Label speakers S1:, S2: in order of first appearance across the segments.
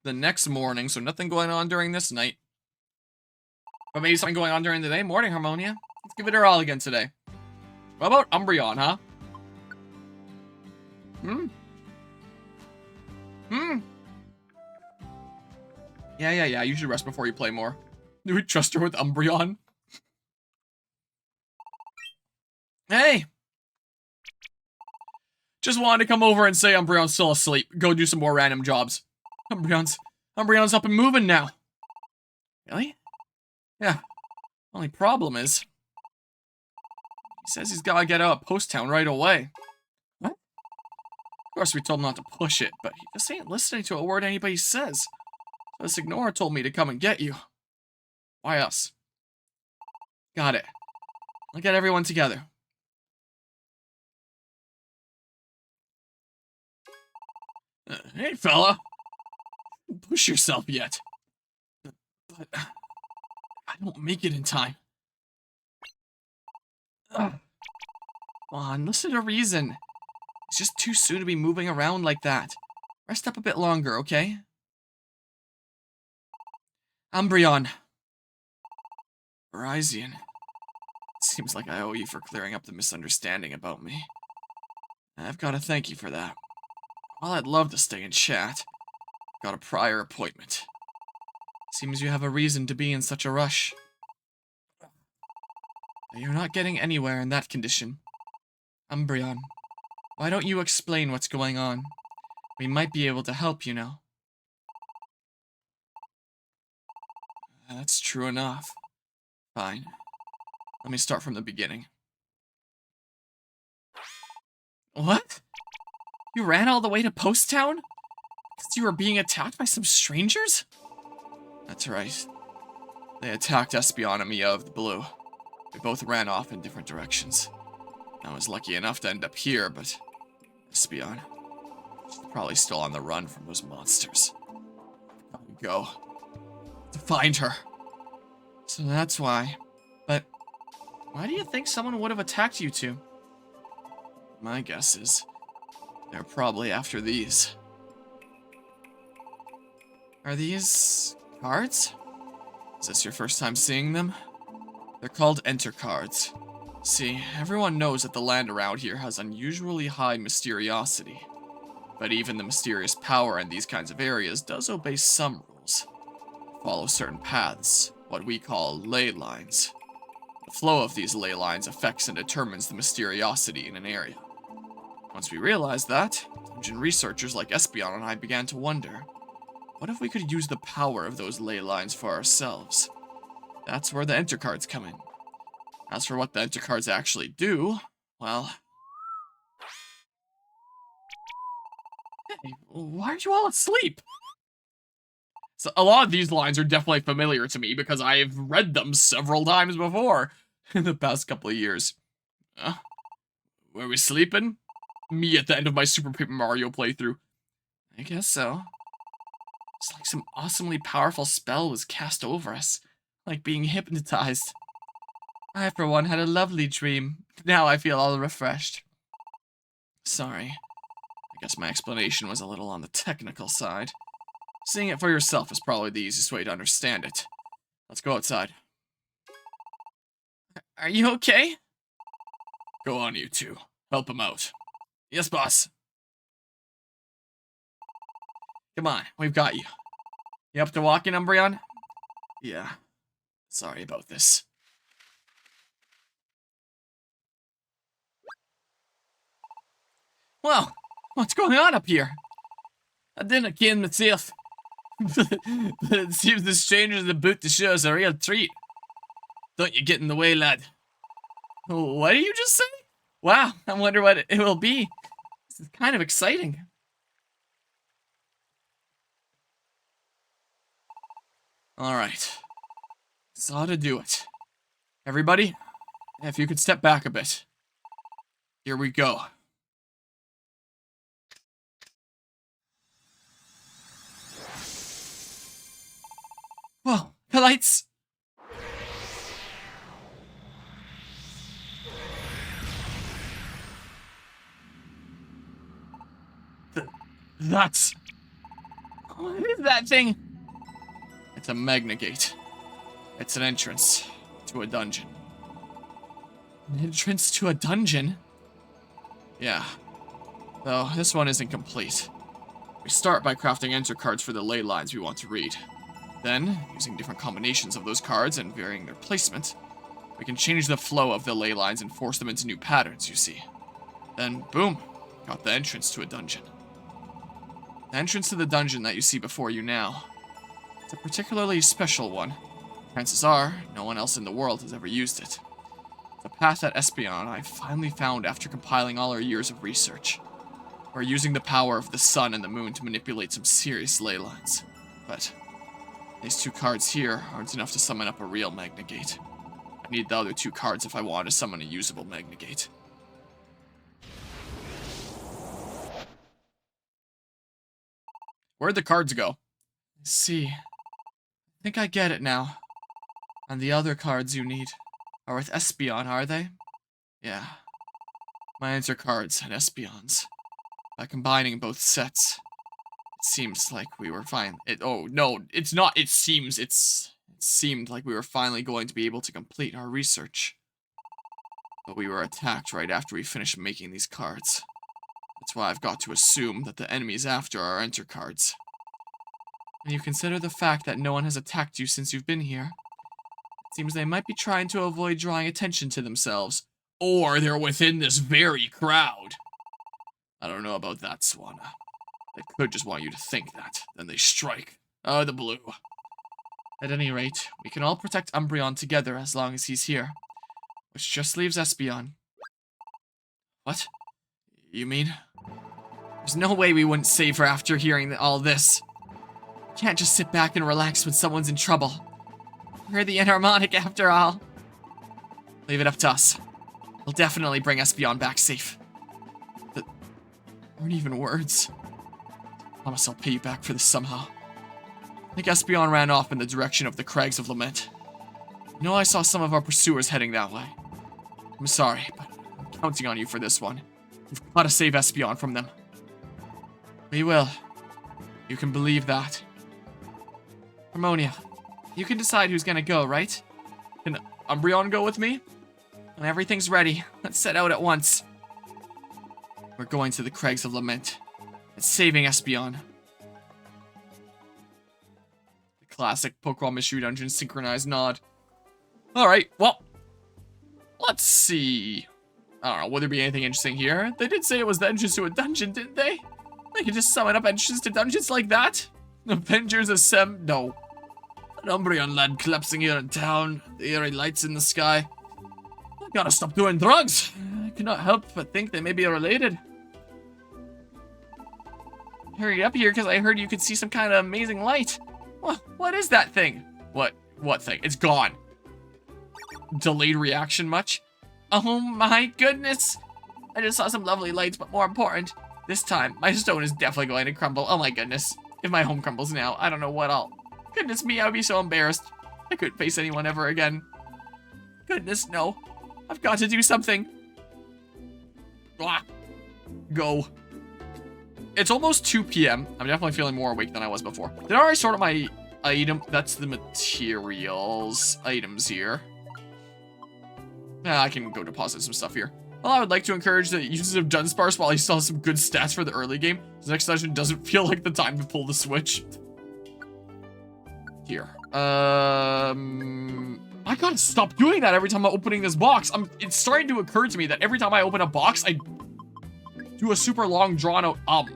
S1: the next morning, so nothing going on during this night. But maybe something going on during the day. Morning, Harmonia. Let's give it her all again today. What about Umbreon, huh? Yeah, you should rest before you play more. Do we trust her with Umbreon? Hey! Just wanted to come over and say Umbreon's still asleep. Go do some more random jobs. Umbreon's up and moving now. Really? Yeah. Only problem is, he says he's gotta get out of Post Town right away. What? Of course we told him not to push it, but he just ain't listening to a word anybody says. So this Ignora told me to come and get you. Why us? Got it. I'll get everyone together. Hey, fella. Don't push yourself yet. But I don't make it in time. Come on, listen to reason. It's just too soon to be moving around like that. Rest up a bit longer, okay? Umbreon. Verizon. Seems like I owe you for clearing up the misunderstanding about me. I've got to thank you for that. While I'd love to stay and chat, got a prior appointment. Seems you have a reason to be in such a rush. But you're not getting anywhere in that condition. Umbreon, why don't you explain what's going on? We might be able to help you now. That's true enough. Fine. Let me start from the beginning. What? You ran all the way to Post Town? Because you were being attacked by some strangers? That's right. They attacked Espeon and me out of the blue. We both ran off in different directions. I was lucky enough to end up here, but Espeon, she's probably still on the run from those monsters. Gotta go. To find her. So that's why. But why do you think someone would have attacked you two? My guess is they're probably after these. Are these cards? Is this your first time seeing them? They're called Enter cards. See, everyone knows that the land around here has unusually high mysteriosity. But even the mysterious power in these kinds of areas does obey some rules. Follow certain paths, what we call ley lines. The flow of these ley lines affects and determines the mysteriosity in an area. Once we realized that, dungeon researchers like Espeon and I began to wonder, what if we could use the power of those ley lines for ourselves? That's where the Enter cards come in. As for what the Enter cards actually do, well... Hey, why are you all asleep? So a lot of these lines are definitely familiar to me because I've read them several times before in the past couple of years. Were we sleeping? Me at the end of my Super Paper Mario playthrough. I guess so. It's like some awesomely powerful spell was cast over us, like being hypnotized. I, for one, had a lovely dream. Now I feel all refreshed. Sorry. I guess my explanation was a little on the technical side. Seeing it for yourself is probably the easiest way to understand it. Let's go outside. Are you okay? Go on, you two. Help him out. Yes, boss. Come on, we've got you. You up to walking, Umbreon? Yeah. Sorry about this. Well, what's going on up here? I didn't ken myself. But it seems the strangers about to show us a real treat. Don't you get in the way, lad. What did you just say? Wow, I wonder what it will be. This is kind of exciting. Alright. This ought to do it. Everybody, if you could step back a bit. Here we go. Whoa, the lights! That's... What is that thing? It's a Magna Gate. It's an entrance to a dungeon. An entrance to a dungeon? Yeah. Though this one isn't complete. We start by crafting enter cards for the ley lines we want to read. Then, using different combinations of those cards and varying their placement, we can change the flow of the ley lines and force them into new patterns, you see. Then, boom, got the entrance to a dungeon. The entrance to the dungeon that you see before you now. It's a particularly special one. Chances are, no one else in the world has ever used it. It's a path that Espeon and I finally found after compiling all our years of research. We're using the power of the sun and the moon to manipulate some serious ley lines. But these 2 cards here aren't enough to summon up a real Magna Gate. I need the other 2 cards if I want to summon a usable Magna Gate. Where'd the cards go? Let's see. I think I get it now. And the other cards you need are with Espeon, are they? Yeah. My enter cards and Espeon's. By combining both sets, it seems like we were fine. Oh, no, it's not. It seemed like we were finally going to be able to complete our research. But we were attacked right after we finished making these cards. That's why I've got to assume that the enemies after are enter cards. When you consider the fact that no one has attacked you since you've been here, it seems they might be trying to avoid drawing attention to themselves. Or they're within this very crowd. I don't know about that, Swanna. They could just want you to think that. Then they strike. Oh, the blue. At any rate, we can all protect Umbreon together as long as he's here. Which just leaves Espeon. What? You mean? There's no way we wouldn't save her after hearing all this. We can't just sit back and relax when someone's in trouble. We're the Enharmonic after all. Leave it up to us. We'll definitely bring Espeon back safe. There aren't even words. Promise I'll pay you back for this somehow. I think Espeon ran off in the direction of the Crags of Lament. You know, I saw some of our pursuers heading that way. I'm sorry, but I'm counting on you for this one. You've got to save Espeon from them. We will. You can believe that. Harmonia, you can decide who's gonna go, right? Can Umbreon go with me? When everything's ready, let's set out at once. We're going to the Crags of Lament. And saving Espeon. The classic Pokemon Mystery Dungeon synchronized nod. Alright, well. Let's see. I don't know, would there be anything interesting here? They did say it was the entrance to a dungeon, didn't they? They could just summon up entrances to dungeons like that? Avengers Assemble? No. An Umbreon lad collapsing here in town. The eerie lights in the sky. I gotta stop doing drugs. I cannot help but think they may be related. Hurry up here, because I heard you could see some kind of amazing light. What is that thing? What thing? It's gone. Delayed reaction much? Oh my goodness. I just saw some lovely lights, but more important, this time, my stone is definitely going to crumble. Oh my goodness. If my home crumbles now, I don't know what I'll... Goodness me, I would be so embarrassed. I couldn't face anyone ever again. Goodness, no. I've got to do something. Blah. Go. It's almost 2 p.m. I'm definitely feeling more awake than I was before. Did I already sort out my item? That's the materials items here. I can go deposit some stuff here. Well, I would like to encourage the users of Dunsparce while he still has some good stats for the early game. This next session doesn't feel like the time to pull the switch. Here. I gotta stop doing that every time I'm opening this box. It's starting to occur to me that every time I open a box, I do a super long drawn out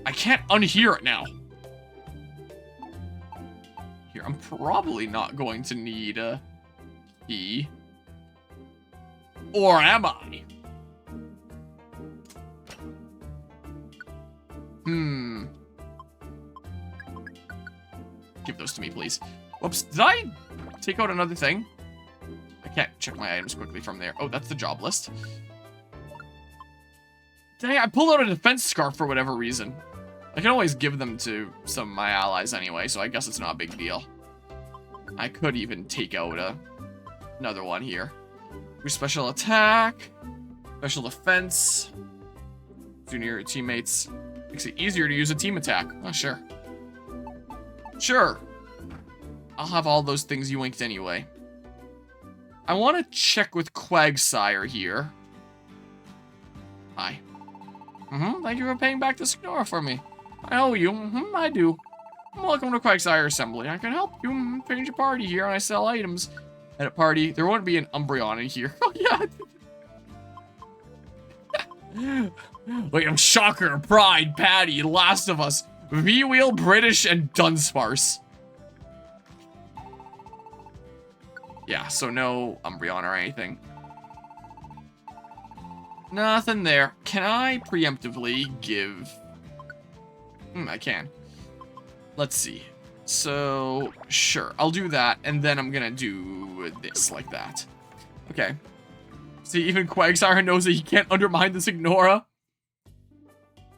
S1: I can't unhear it now. Here, I'm probably not going to need a key. Or am I? Give those to me, please. Whoops, did I take out another thing? I can't check my items quickly from there. Oh, that's the job list. Dang, I pulled out a defense scarf for whatever reason. I can always give them to some of my allies anyway, so I guess it's not a big deal. I could even take out another one here. Special attack, special defense, junior teammates. Makes it easier to use a team attack. Oh, sure. Sure. I'll have all those things you inked anyway. I want to check with Quagsire here. Hi. Thank you for paying back the Signora for me. I owe you. I do. Welcome to Quagsire Assembly. I can help you change your party here, and I sell items. At a party, there won't be an Umbreon in here. Oh, yeah. Wait, Shocker, Pride, Patty, Last of Us, V-Wheel, British, and Dunsparce. Yeah, so no Umbreon or anything. Nothing there. Can I preemptively give... I can. Let's see. So, sure, I'll do that, and then I'm gonna do this, like that. Okay. See, even Quagsire knows that he can't undermine this Ignora.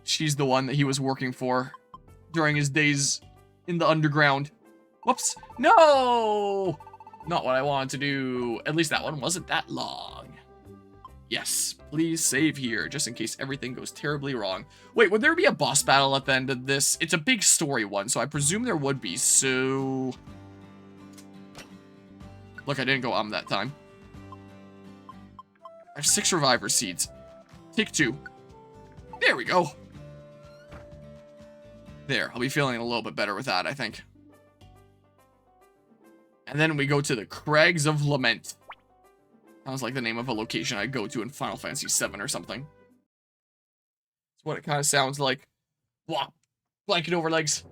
S1: She's the one that he was working for during his days in the underground. Whoops. No! Not what I wanted to do. At least that one wasn't that long. Yes, please save here, just in case everything goes terribly wrong. Wait, would there be a boss battle at the end of this? It's a big story one, so I presume there would be, so... Look, I didn't go that time. I have 6 Reviver Seeds. Take 2. There we go. There, I'll be feeling a little bit better with that, I think. And then we go to the Crags of Lament. Sounds like the name of a location I'd go to in Final Fantasy VII or something. That's what it kind of sounds like. Blah. Blanket over legs.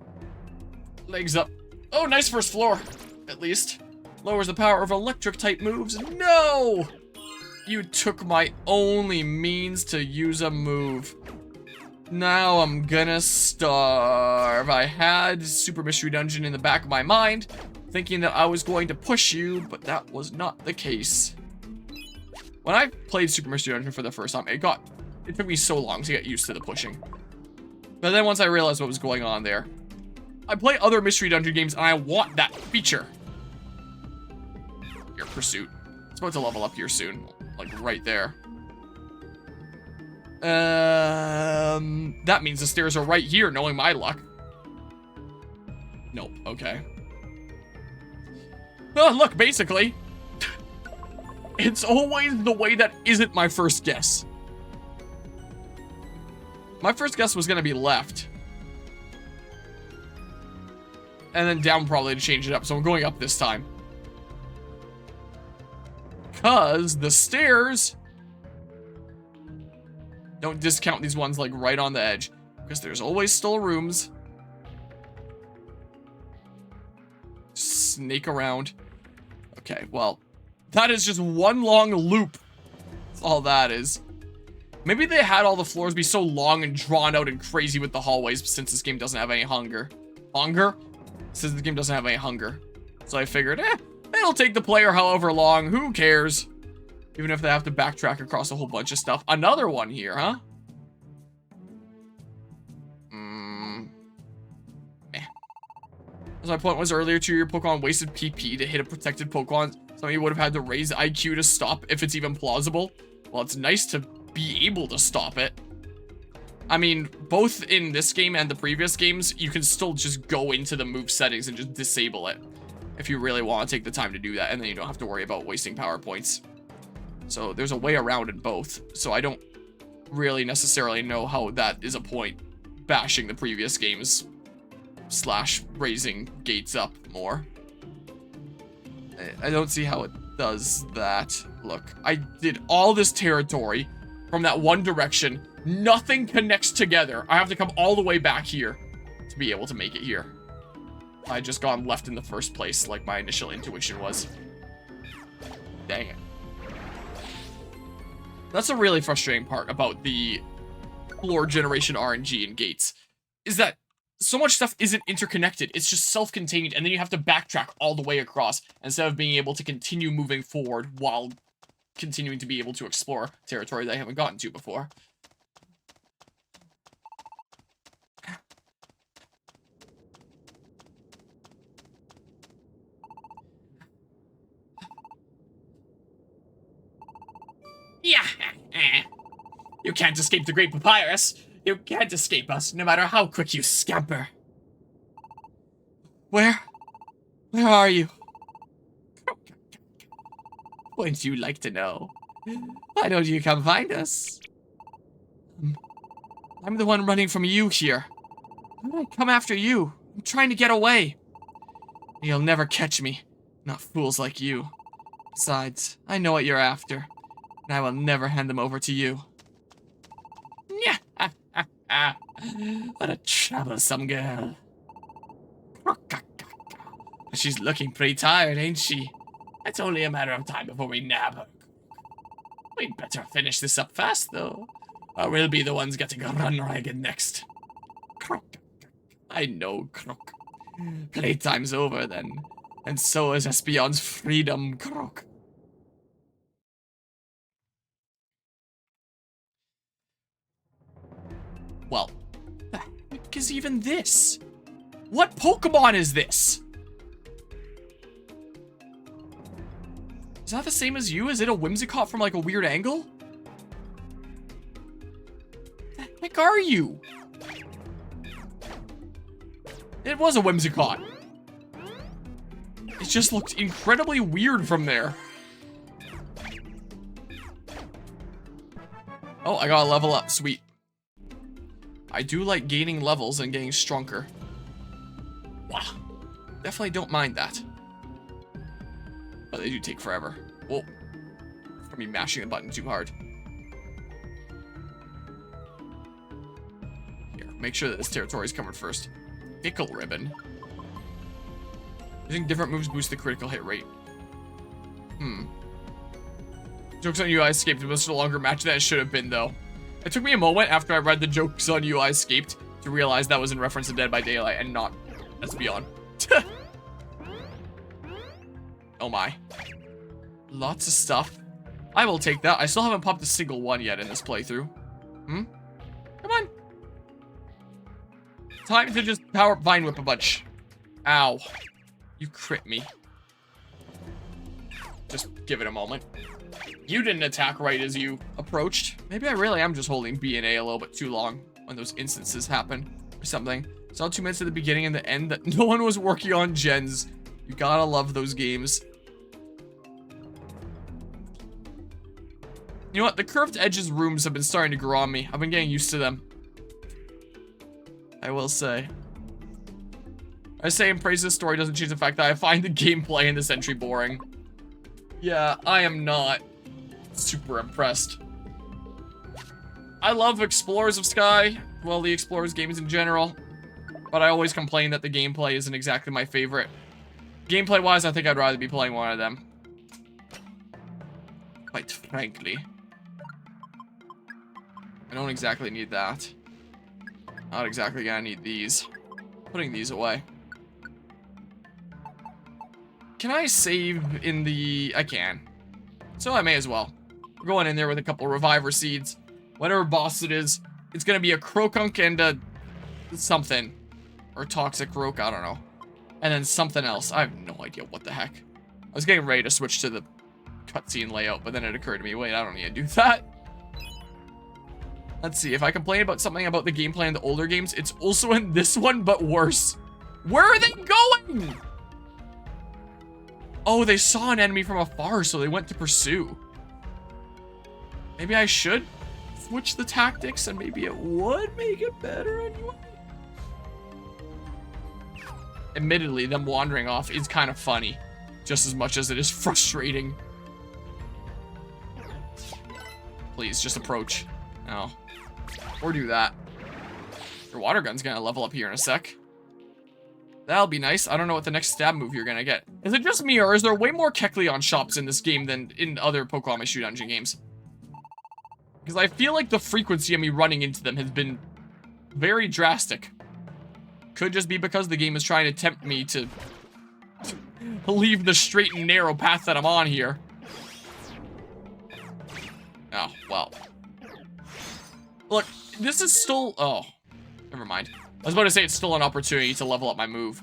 S1: Legs up. Oh, nice first floor. At least. Lowers the power of electric type moves. No! You took my only means to use a move. Now I'm gonna starve. I had Super Mystery Dungeon in the back of my mind, thinking that I was going to push you, but that was not the case. When I played Super Mystery Dungeon for the first time, it took me so long to get used to the pushing. But then once I realized what was going on there, I play other Mystery Dungeon games and I want that feature. Your Pursuit. It's about to level up here soon. Like right there. That means the stairs are right here, knowing my luck. Nope, okay. Oh, look, basically. It's always the way that isn't my first guess. My first guess was gonna be left. And then down probably to change it up, so I'm going up this time. Because the stairs... Don't discount these ones like right on the edge. Because there's always still rooms. Snake around. Okay, well... That is just one long loop. That's all that is. Maybe they had all the floors be so long and drawn out and crazy with the hallways since this game doesn't have any hunger. Hunger? Since the game doesn't have any hunger. So I figured, it'll take the player however long. Who cares? Even if they have to backtrack across a whole bunch of stuff. Another one here, huh? As my point was earlier, your Pokemon wasted PP to hit a protected Pokemon. Some of you would have had to raise IQ to stop if it's even plausible. Well, it's nice to be able to stop it. I mean, both in this game and the previous games, you can still just go into the move settings and just disable it. If you really want to take the time to do that, and then you don't have to worry about wasting power points. So there's a way around in both. So I don't really necessarily know how that is a point bashing the previous games / raising gates up more. I don't see how it does that. Look, I did all this territory from that one direction. Nothing connects together. I have to come all the way back here to be able to make it here. I had just gone left in the first place, like my initial intuition was. Dang it. That's a really frustrating part about the floor generation RNG in gates, is that so much stuff isn't interconnected. It's just self-contained, and then you have to backtrack all the way across instead of being able to continue moving forward while continuing to be able to explore territory that I haven't gotten to before. Yeah. You can't escape the Great Papyrus. You can't escape us, no matter how quick you scamper. Where are you? Wouldn't you like to know? Why don't you come find us? I'm the one running from you here. Why would I come after you? I'm trying to get away. You'll never catch me. Not fools like you. Besides, I know what you're after. And I will never hand them over to you. What a troublesome girl. She's looking pretty tired, ain't she? It's only a matter of time before we nab her. We'd better finish this up fast, though. Or we'll be the ones getting run ragged next. I know, Crook. Playtime's over, then. And so is Espeon's freedom, Crook. Well, the heck is even this? What Pokemon is this? Is that the same as you? Is it a Whimsicott from like a weird angle? The heck are you? It was a Whimsicott. It just looked incredibly weird from there. Oh, I got a level up. Sweet. I do like gaining levels and getting stronger. Wow. Definitely don't mind that. But they do take forever. Whoa. From me mashing the button too hard. Here, make sure that this territory is covered first. Pickle ribbon. Using different moves boosts the critical hit rate. Jokes on UI escaped. It was a longer match than it should have been, though. It took me a moment after I read the jokes on UI escaped to realize that was in reference to Dead by Daylight and not Espeon. Oh my. Lots of stuff. I will take that. I still haven't popped a single one yet in this playthrough. Come on. Time to just power up Vine Whip a bunch. Ow. You crit me. Just give it a moment. You didn't attack right as you approached. Maybe I really am just holding B and A a little bit too long when those instances happen or something. Saw 2 minutes at the beginning and the end that no one was working on gens. You gotta love those games. You know what? The curved edges rooms have been starting to grow on me. I've been getting used to them. I will say. I say and praise this story doesn't change the fact that I find the gameplay in this entry boring. Yeah, I am not super impressed. I love Explorers of Sky, well, the Explorers games in general, but I always complain that the gameplay isn't exactly my favorite. Gameplay-wise, I think I'd rather be playing one of them. Quite frankly. I don't exactly need that. Not exactly gonna need these. Putting these away. Can I save in the... I can. So I may as well. We're going in there with a couple Reviver Seeds. Whatever boss it is, it's gonna be a Crokunk and a... something. Or Toxic Roke, I don't know. And then something else. I have no idea what the heck. I was getting ready to switch to the cutscene layout, but then it occurred to me, wait, I don't need to do that. Let's see, if I complain about something about the gameplay in the older games, it's also in this one, but worse. Where are they going? Oh, they saw an enemy from afar, so they went to pursue. Maybe I should switch the tactics, and maybe it would make it better anyway. Admittedly, them wandering off is kind of funny, just as much as it is frustrating. Please, just approach. No. Or do that. Your water gun's gonna level up here in a sec. That'll be nice. I don't know what the next stab move you're gonna get. Is it just me, or is there way more Kecleon shops in this game than in other Pokemon Mystery Dungeon games? Because I feel like the frequency of me running into them has been very drastic. Could just be because the game is trying to tempt me to leave the straight and narrow path that I'm on here. Oh, well. Look, this is still... Oh, never mind. I was about to say it's still an opportunity to level up my move.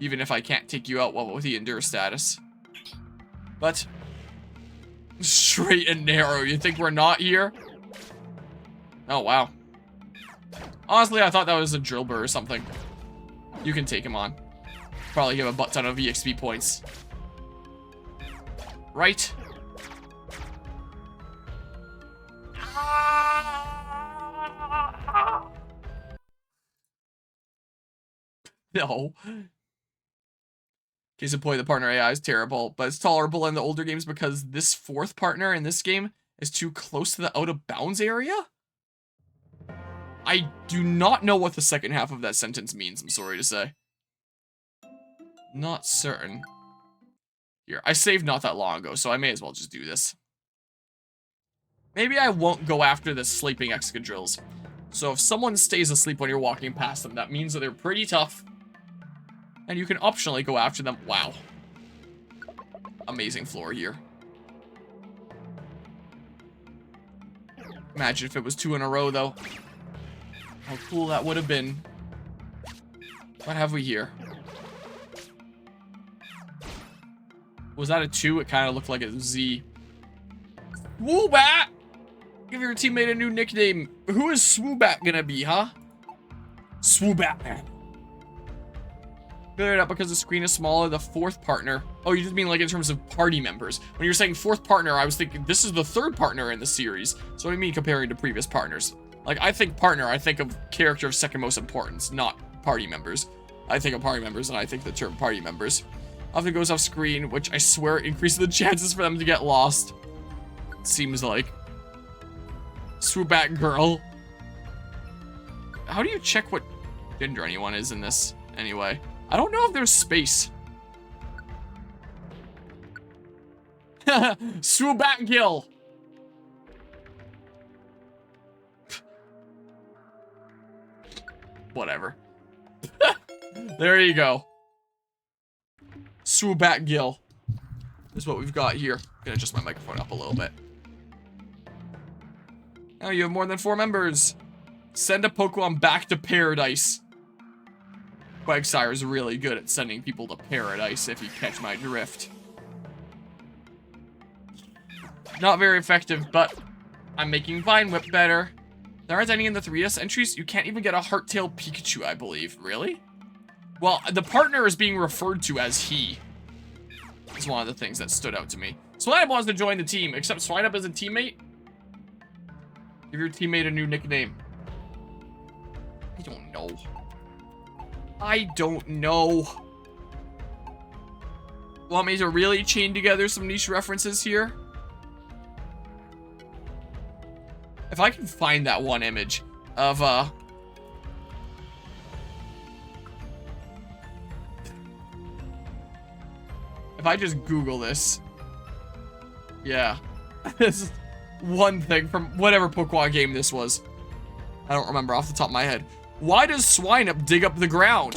S1: Even if I can't take you out with the Endure status. But... straight and narrow. You think we're not here? Oh, wow. Honestly, I thought that was a drill burr or something. You can take him on. Probably give a butt ton of EXP points. Right? No. Case in point, the partner AI is terrible, but it's tolerable in the older games because this fourth partner in this game is too close to the out-of-bounds area? I do not know what the second half of that sentence means, I'm sorry to say. Not certain. Here, I saved not that long ago, so I may as well just do this. Maybe I won't go after the sleeping excadrills. So if someone stays asleep when you're walking past them, that means that they're pretty tough. And you can optionally go after them. Wow. Amazing floor here. Imagine if it was 2 in a row, though. How cool that would have been. What have we here? Was that a 2? It kind of looked like a Z. Swoobat! Give your teammate a new nickname. Who is Swoobat gonna be, huh? Swoobat man. Clear it up because the screen is smaller. The fourth partner. Oh, you just mean like in terms of party members. When you're saying fourth partner, I was thinking this is the third partner in the series. So what do you mean comparing to previous partners? Like, I think partner, I think of character of second most importance, not party members. I think of party members, and I think the term party members. Often goes off screen, which I swear increases the chances for them to get lost. Seems like. Swoobat girl. How do you check what gender anyone is in this, anyway? I don't know if there's space. Swoobat Gill. Whatever. There you go. Swoobat Gill. This is what we've got here. I'm gonna adjust my microphone up a little bit. Now you have more than 4 members. Send a Pokemon back to paradise. Quagsire is really good at sending people to paradise, if you catch my drift. Not very effective, but I'm making Vine Whip better. There aren't any in the 3DS entries. You can't even get a Heart-Tail Pikachu, I believe. Really? Well, the partner is being referred to as he. It's one of the things that stood out to me. Swineup wants to join the team, except Swineup is a teammate. Give your teammate a new nickname. I don't know. I don't know. Want me to really chain together some niche references here? If I can find that one image of, if I just Google this. Yeah. This is one thing from whatever Pokemon game this was. I don't remember off the top of my head. Why does Swineup dig up the ground?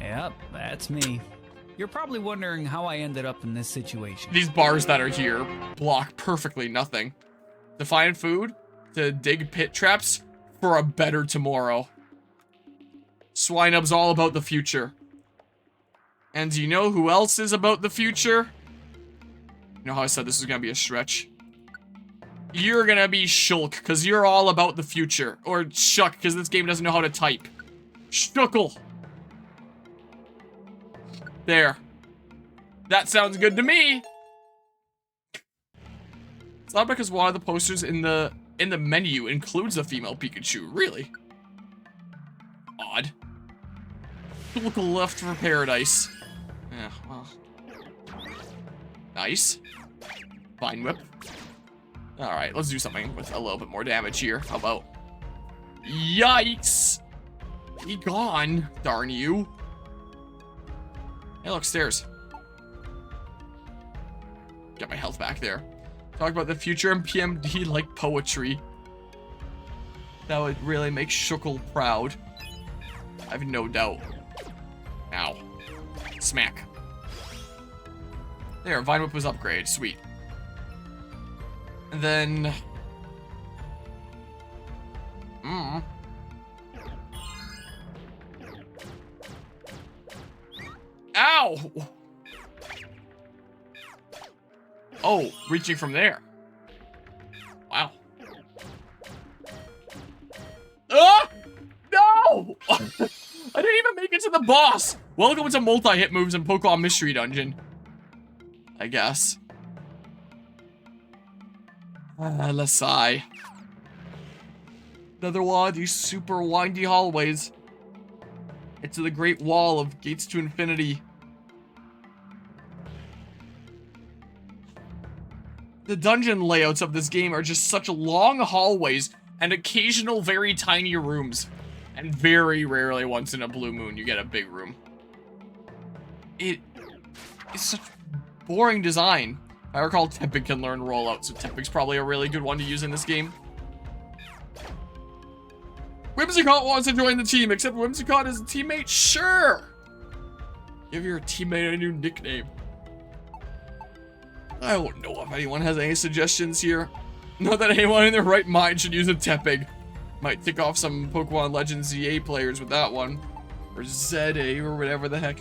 S2: Yep, that's me. You're probably wondering how I ended up in this situation.
S1: These bars that are here block perfectly nothing. To find food, to dig pit traps for a better tomorrow. Swinup's all about the future. And do you know who else is about the future? You know how I said this was gonna be a stretch? You're gonna be Shulk, because you're all about the future. Or Shuck, because this game doesn't know how to type. Shtuckle. There. That sounds good to me. It's not because one of the posters in the menu includes a female Pikachu. Really? Odd. Look left for paradise. Yeah, well. Nice. Vine Whip. Alright, let's do something with a little bit more damage here. How about... Yikes! Be gone, darn you. Hey, look, stairs. Get my health back there. Talk about the future and PMD like poetry. That would really make Shuckle proud. I have no doubt. Ow. Smack. There, Vine Whip was upgraded. Sweet. And then... Ow! Oh, reaching from there. Wow. Ah! No! the boss! Welcome to multi-hit moves in Pokemon Mystery Dungeon. I guess. Let's sigh. Another one of these super windy hallways. Into the Great Wall of Gates to Infinity. The dungeon layouts of this game are just such long hallways and occasional very tiny rooms. And very rarely once in a blue moon you get a big room. It's such boring design. I recall Tepig can learn rollout, so Tepig's probably a really good one to use in this game. Whimsicott wants to join the team, except Whimsicott is a teammate? Sure! Give your teammate a new nickname. I don't know if anyone has any suggestions here. Not that anyone in their right mind should use a Tepig. Might tick off some Pokemon Legends ZA players with that one. Or ZA, or whatever the heck.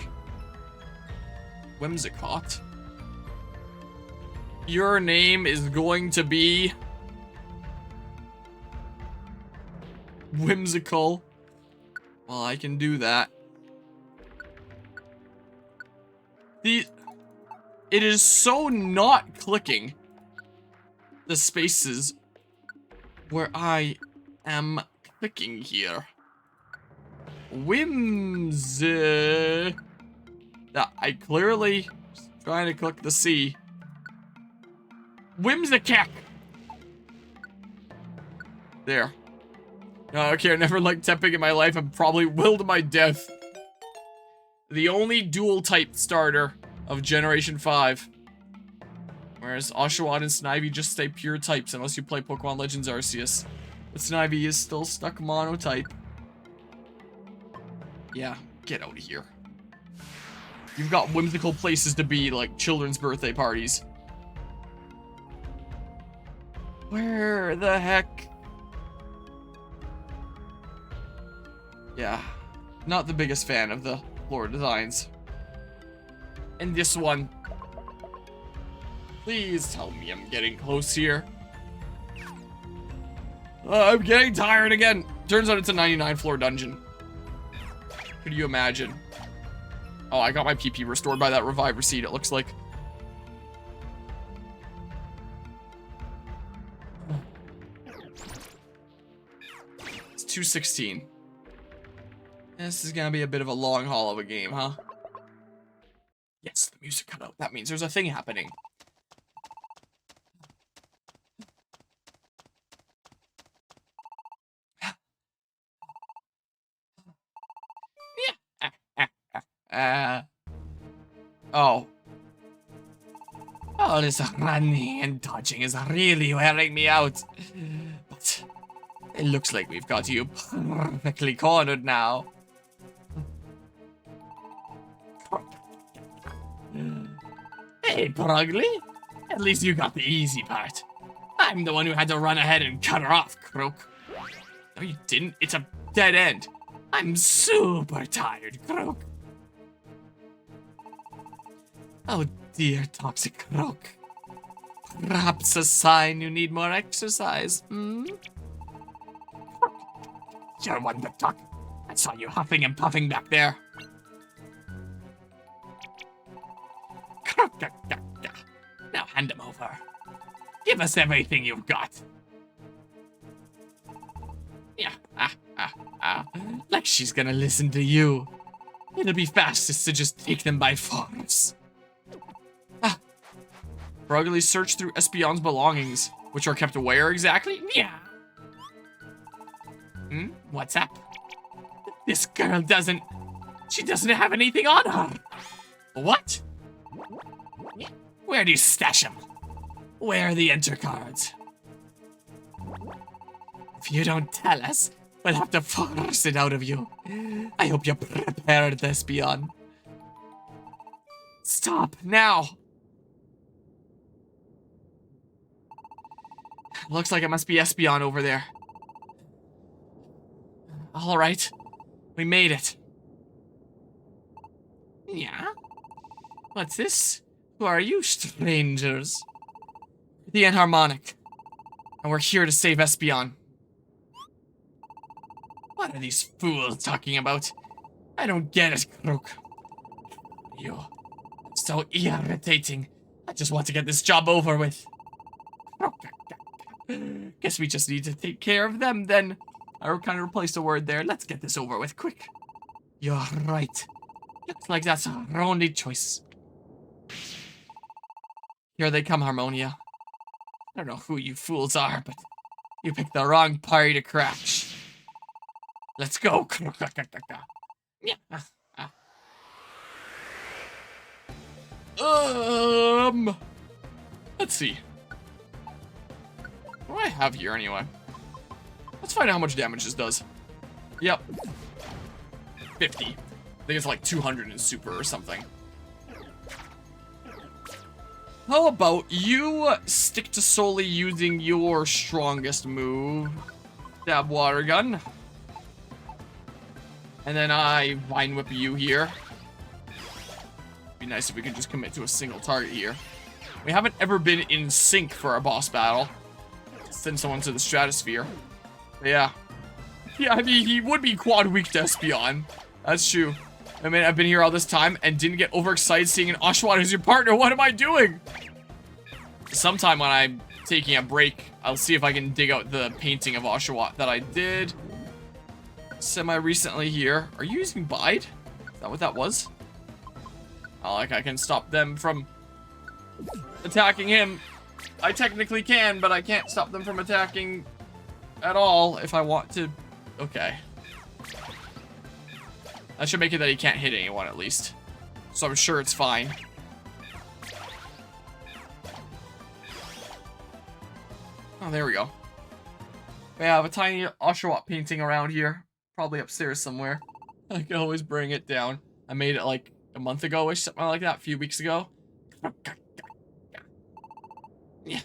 S1: Whimsicott. Your name is going to be... Whimsical. Well, I can do that. It is so not clicking the spaces where I am clicking here. Whimsy. That I clearly trying to click the C. Whimsicack. There. No, okay, I never liked Tepig in my life and probably will to my death. The only dual type starter of Generation 5. Whereas Oshawott and Snivy just stay pure types unless you play Pokemon Legends Arceus. But Snivy is still stuck monotype. Yeah, get out of here. You've got whimsical places to be, like children's birthday parties. Where the heck? Yeah, not the biggest fan of the floor designs. And this one. Please tell me I'm getting close here. I'm getting tired again. Turns out it's a 99 floor dungeon. Could you imagine? Oh, I got my PP restored by that Reviver Seed, it looks like. It's 2:16. This is gonna be a bit of a long haul of a game, huh? Yes, the music cut out. That means there's a thing happening. Oh. All this running and dodging is really wearing me out. But it looks like we've got you perfectly cornered now. Hey, Pugly. At least you got the easy part. I'm the one who had to run ahead and cut her off, Croak. No, you didn't. It's a dead end. I'm super tired, Croak. Oh dear, Toxic Croak. Perhaps a sign you need more exercise, hmm? You're one to talk. I saw you huffing and puffing back there. Now hand him over. Give us everything you've got. Yeah, like she's gonna listen to you. It'll be fastest to just take them by force. Brugly search through Espeon's belongings, which are kept where exactly? Yeah. What's up? This girl doesn't have anything on her. What? Where do you stash them? Where are the enter cards? If you don't tell us, we'll have to force it out of you. I hope you're prepared, Espeon. Stop, now! Looks like it must be Espeon over there. Alright, we made it. Yeah? What's this? Who are you, strangers? The Enharmonic. And we're here to save Espeon. What are these fools talking about? I don't get it, Crook. You. So irritating. I just want to get this job over with. Guess we just need to take care of them then. I kind of replaced a word there. Let's get this over with quick. You're right. Looks like that's our only choice. Here they come, Harmonia. I don't know who you fools are, but you picked the wrong party to crash. Let's go. Let's see. What do I have here anyway? Let's find out how much damage this does. Yep. 50. I think it's like 200 in super or something. How about you stick to solely using your strongest move? Stab water gun. And then I Vine Whip you here. Be nice if we could just commit to a single target here. We haven't ever been in sync for our boss battle. Send someone to the stratosphere. But yeah. Yeah, I mean, he would be quad weak to Espeon. That's true. I mean, I've been here all this time and didn't get overexcited seeing an Oshawott as your partner. What am I doing? Sometime when I'm taking a break, I'll see if I can dig out the painting of Oshawott that I did semi-recently here. Are you using Bide? Is that what that was? Oh, like I can stop them from attacking him. I technically can, but I can't stop them from attacking at all if I want to. Okay. That should make it that he can't hit anyone at least. So I'm sure it's fine. Oh, there we go. We have a tiny Oshawott painting around here. Probably upstairs somewhere. I can always bring it down. I made it like a month ago-ish, something like that, a few weeks ago. Yeah.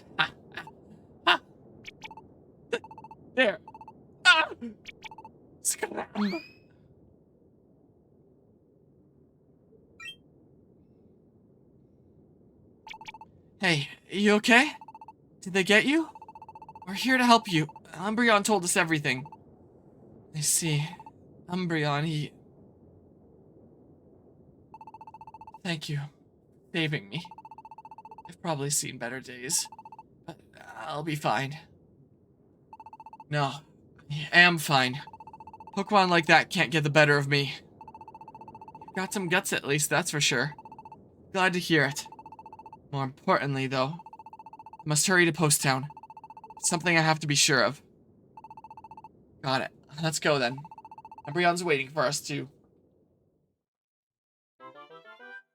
S1: There. Ah! Scram. Hey, you okay? Did they get you? We're here to help you. Umbreon told us everything. I see. Umbreon, he... Thank you. Saving me. I've probably seen better days. But I'll be fine. No. I am fine. Pokemon like that can't get the better of me. You've got some guts at least, that's for sure. Glad to hear it. More importantly, though, I must hurry to Post Town. It's something I have to be sure of. Got it. Let's go then. Umbreon's waiting for us too.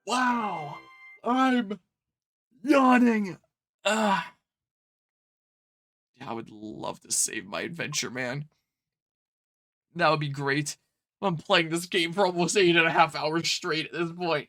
S1: Wow! I'm yawning! Yeah, I would love to save my adventure, man. That would be great. I'm playing this game for almost 8.5 hours straight at this point.